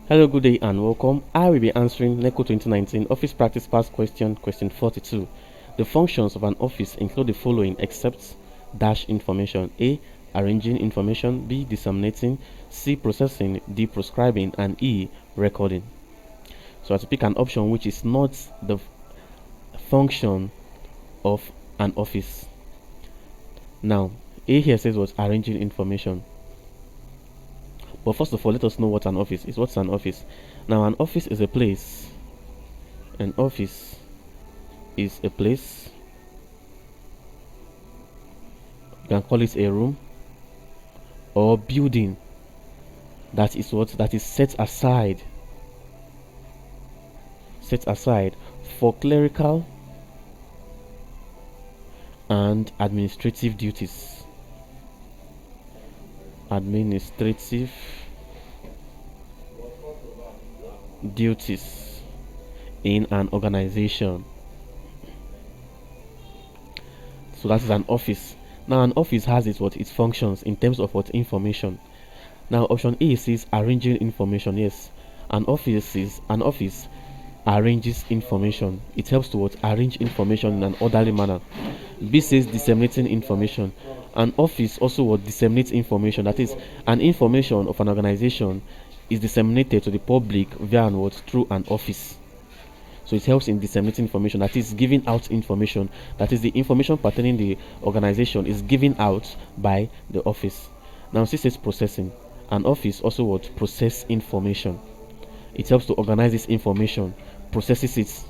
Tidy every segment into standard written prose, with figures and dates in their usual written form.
Hello, good day and welcome. I will be answering NECO 2019 Office Practice Past question 42. The functions of an office include the following except dash information: A. Arranging information, B. Disseminating, C. Processing, D. Proscribing, and E. Recording. So I have to pick an option which is not the function of an office. Now, A here says what? Arranging information. But first of all, let us know what an office is. What's an office? Now, an office is a place. An office is a place. You can call it a room or building that is what? That is set aside for clerical and administrative duties. Administrative duties in an organization. So that is an office. Now an office has its functions in terms of what? Information. Now option A says arranging information. Yes, an office arranges information. It helps to what? Arrange information in an orderly manner. B says disseminating information. An office also what? Disseminates information. That is, an information of an organization is disseminated to the public via what? Through an office. So it helps in disseminating information, that is giving out information, that is the information pertaining the organization is given out by the office. Now C says processing. An office also what? Process information. It helps to organize this information, processes it.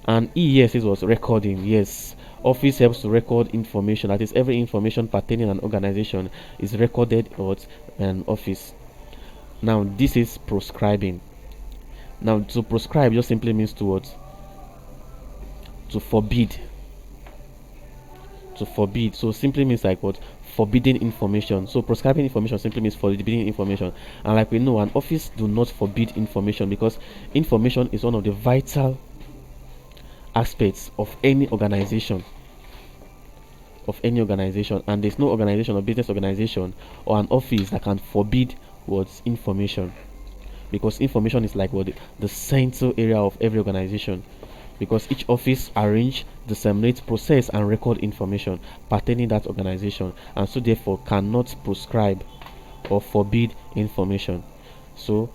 And E here says what? Recording. Yes, office helps to record information, that is every information pertaining an organization is recorded at an office. Now this is proscribing. Now to proscribe just simply means to what? To forbid. To forbid. So simply means like what? Forbidding information. So proscribing information simply means forbidding information. And like we know, an office do not forbid information because information is one of the vital aspects of any organization. And there's no organization or business organization or an office that can forbid what's information, because information is like what? The central area of every organization, because each office arrange, disseminate, process and record information pertaining that organization, and so therefore cannot prescribe or forbid information. So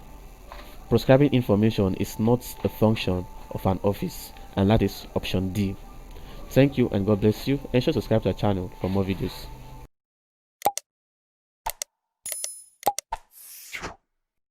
prescribing information is not a function of an office, and that is option D. Thank you and God bless you. Ensure to subscribe to our channel for more videos.